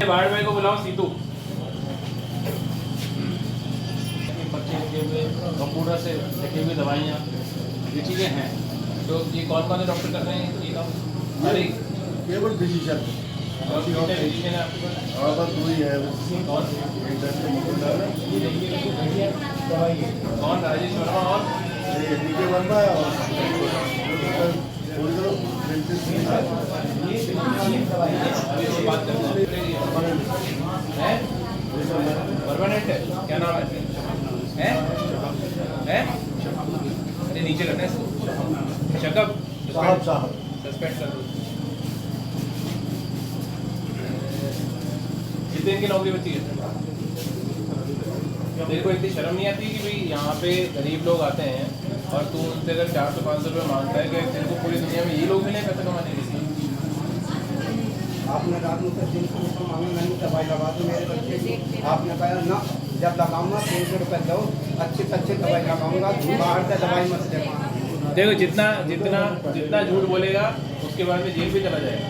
Ward boy को बुलाओ Situ. Computer से लिखी हुई दवाइयाँ ये चीज़ें हैं। तो ये कौन कौन से डॉक्टर कर रहे हैं ये काम? अरे केवल फिजिशियन फिजिशियन है आपके पास? बस दो ही है। कौन? राजेश वर्मा और डीके वर्मा है और अभी तो बात करते हैं। परमानेंट है? क्या नाम है? अरे नीचे करना है इसको। शकब साहब सस्पेंड कर दो। कितने दिन की नौकरी बची है? तेरे को इतनी शर्म नहीं आती कि भाई यहाँ पे गरीब लोग आते हैं और तू उनसे अगर 400-500 रुपये मांगता है कि तेरे को पूरी दुनिया में ये लोग मिले पैसे कमाने के लिए? आपने रात में दिन को मांगे मैंने दवाई लगा दी मेरे बच्चे की। आपने कहा ना जब लगाऊंगा 300 रुपये दो, अच्छे से अच्छे दवाई लगाऊंगा, बाहर से दवाई मत दे। देखो जितना जितना जितना झूठ बोलेगा उसके बाद में जेल भी चला जाएगा।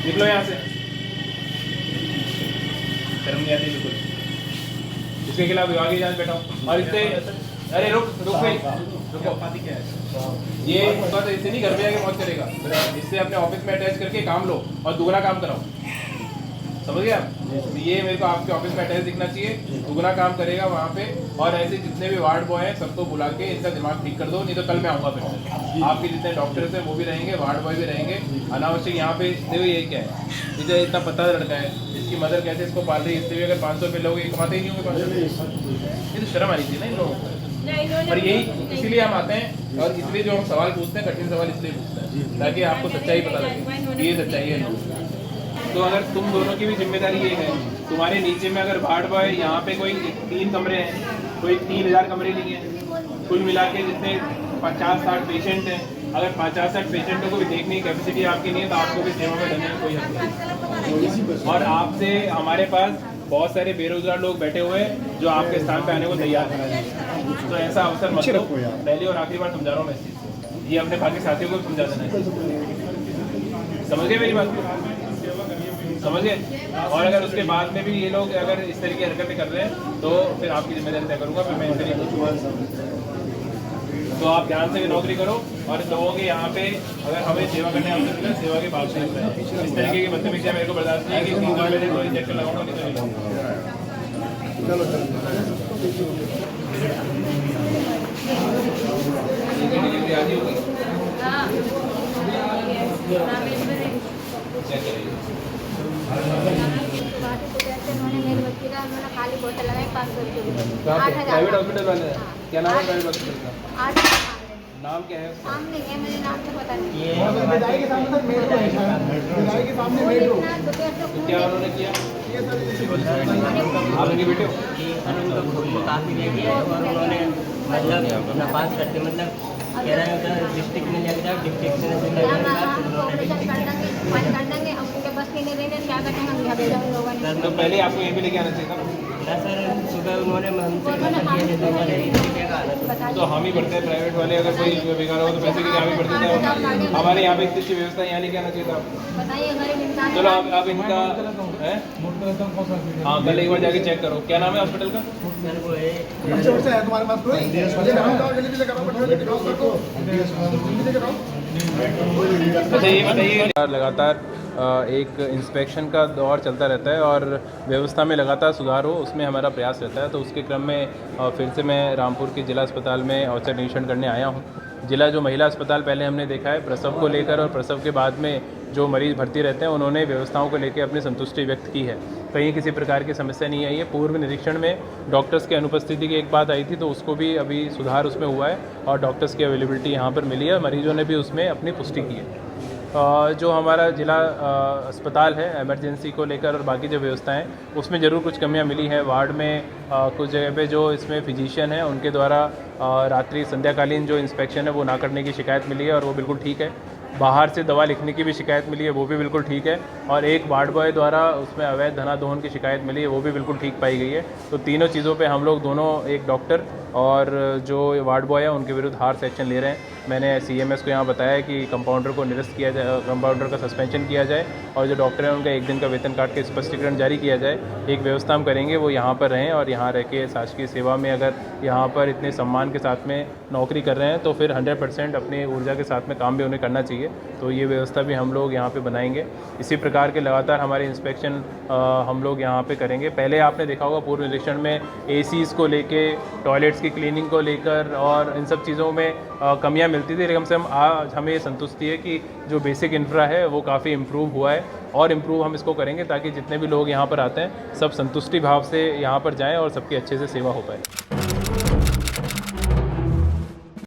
निकलो यहाँ से, शर्म नहीं आती बिल्कुल। इसके खिलाफ विभागीय जांच बैठाओ। और इससे अरे रुक भाई रुको। ये बस इससे नहीं घर पे जाके मौत करेगा, इससे अपने ऑफिस में अटैच करके काम लो और दुगना काम कराओ। समझ गए आप? ये मेरे को आपके ऑफिस में अटैच दिखना चाहिए। दुगना काम करेगा वहाँ पे। और ऐसे जितने भी वार्ड बॉय हैं सबको बुला के इनका दिमाग ठीक कर दो, नहीं तो कल मैं आऊँगा फिर से। आपके जितने डॉक्टर्स हैं वो भी रहेंगे, वार्ड बॉय भी रहेंगे। अनावश्यक यहाँ पे देखो ये क्या है, इधर इतना पता लड़का है, इसकी मदर कैसे इसको पाल रही है, इससे भी अगर 500 रुपये लोग ये कमाते ही नहीं होंगे 500 रुपये। ये तो शर्म आ रही थी ना इन लोगों को। और यही इसीलिए हम आते हैं और इसलिए जो हम सवाल पूछते हैं, कठिन सवाल इसलिए पूछते हैं ताकि आपको सच्चाई पता लगे कि ये सच्चाई है। तो अगर तुम दोनों की भी जिम्मेदारी ये है, तुम्हारे नीचे में अगर वार्ड बॉय यहाँ पे कोई 3 कमरे हैं, कोई 3000 कमरे नहीं है, कुल मिला के जितने 50-60 पेशेंट हैं, अगर 50-60 पेशेंटों को भी देखने की कैपेसिटी आपकी नहीं है तो आपको भी सेवा में रहने में कोई हक नहीं। और आपसे हमारे पास बहुत सारे बेरोजगार लोग बैठे हुए हैं जो आपके स्थान पे आने को तैयार हैं। तो ऐसा अवसर मत दो। पहली और आखिरी बार समझा रहा हूँ मैं इस चीज़ को, ये अपने बाकी साथियों को भी समझा देना है। समझ गए मेरी बात? समझ गए? और अगर उसके बाद में भी ये लोग अगर इस तरह की हरकतें कर रहे हैं तो फिर आपकी जिम्मेदारी तय करूँगा, फिर मैं इनसे नहीं पूछूँगा। तो आप ध्यान से नौकरी करो और लोगों के यहाँ पे अगर हमें सेवा करने हमसे मिले, सेवा के भाव से इस तरीके की बदतमीजी मेरे को बर्दाश्त नहीं है कि 3 बार को इंजेक्शन लगाऊंगा नहीं तो नहीं लगाऊंगा। डिलीवरी आज ही होगी। चेक करिए। खाली बोतल लगाए 500 रुपये। प्राइवेट हॉस्पिटल वाले हैं? क्या नाम है प्राइवेट हॉस्पिटल का? नाम क्या है? सामने है, मुझे नाम तो पता नहीं। तो क्या उन्होंने किया? आप उनके बेटे हो? काफ़ी रेडी है और उन्होंने मतलब अपना पास करते मतलब कह रहे हैं डिस्ट्रिक्ट में लेके जाओ, डिस्ट्रिक्ट में तो पहले आपको यहीं पे लेके आना चाहिए था। सर सुबह उन्होंने तो हम ही पढ़ते हैं प्राइवेट वाले, अगर कोई बेकार हो तो पैसे के लिए हम ही पढ़ते थे। हमारे यहाँ पे इतनी अच्छी व्यवस्था यहाँ लेके आना चाहिए था। चलो अब इनका है, हाँ कल एक बार जाके चेक करो। क्या नाम है हॉस्पिटल का? सर वो है अच्छा ये बताइए, लगातार एक इंस्पेक्शन का दौर चलता रहता है और व्यवस्था में लगातार सुधार हो उसमें हमारा प्रयास रहता है। तो उसके क्रम में फिर से मैं रामपुर के जिला अस्पताल में औचक निरीक्षण करने आया हूँ। जिला जो महिला अस्पताल पहले हमने देखा है प्रसव को लेकर, और प्रसव के बाद में जो मरीज़ भर्ती रहते हैं उन्होंने व्यवस्थाओं को लेकर अपनी संतुष्टि व्यक्त की है। कहीं किसी प्रकार की समस्या नहीं आई है। पूर्व निरीक्षण में डॉक्टर्स की अनुपस्थिति की एक बात आई थी, तो उसको भी अभी सुधार उसमें हुआ है और डॉक्टर्स की अवेलेबिलिटी यहाँ पर मिली है। मरीजों ने भी उसमें अपनी पुष्टि की है। जो हमारा जिला अस्पताल है इमरजेंसी को लेकर और बाकी जो व्यवस्थाएं उसमें ज़रूर कुछ कमियां मिली है। वार्ड में कुछ जगह पे जो इसमें फिजिशियन है उनके द्वारा रात्रि संध्याकालीन जो इंस्पेक्शन है वो ना करने की शिकायत मिली है और वो बिल्कुल ठीक है। बाहर से दवा लिखने की भी शिकायत मिली है, वो भी बिल्कुल ठीक है, और एक वार्ड बॉय द्वारा उसमें अवैध धनादोहन की शिकायत मिली है, वो भी बिल्कुल ठीक पाई गई है। तो तीनों चीज़ों पे हम लोग दोनों, एक डॉक्टर और जो वार्ड बॉय है, उनके विरुद्ध हार्श एक्शन ले रहे हैं। मैंने CMS को यहाँ बताया कि कंपाउंडर को निरस्त किया जाए, कंपाउंडर का सस्पेंशन किया जाए, और जो डॉक्टर हैं उनका 1 दिन का वेतन काट के स्पष्टीकरण जारी किया जाए। एक व्यवस्था हम करेंगे, वो यहाँ पर रहें और यहाँ रह के शासकीय सेवा में, अगर यहाँ पर इतने सम्मान के साथ में नौकरी कर रहे हैं तो फिर 100% अपनी ऊर्जा के साथ में काम भी उन्हें करना चाहिए। तो ये व्यवस्था भी हम लोग यहाँ पे बनाएंगे। इसी प्रकार के लगातार हमारे इंस्पेक्शन हम लोग यहाँ पे करेंगे। पहले आपने देखा होगा पूर्व निरीक्षण में ACs को लेके, टॉयलेट्स की क्लीनिंग को लेकर और इन सब चीज़ों में कमियाँ मिलती थी, लेकिन कम से कम आज हमें ये संतुष्टि है कि जो बेसिक इंफ्रा है वो काफ़ी इम्प्रूव हुआ है, और इम्प्रूव हम इसको करेंगे ताकि जितने भी लोग यहाँ पर आते हैं सब संतुष्टि भाव से यहाँ पर जाएँ और सबकी अच्छे से सेवा हो पाए।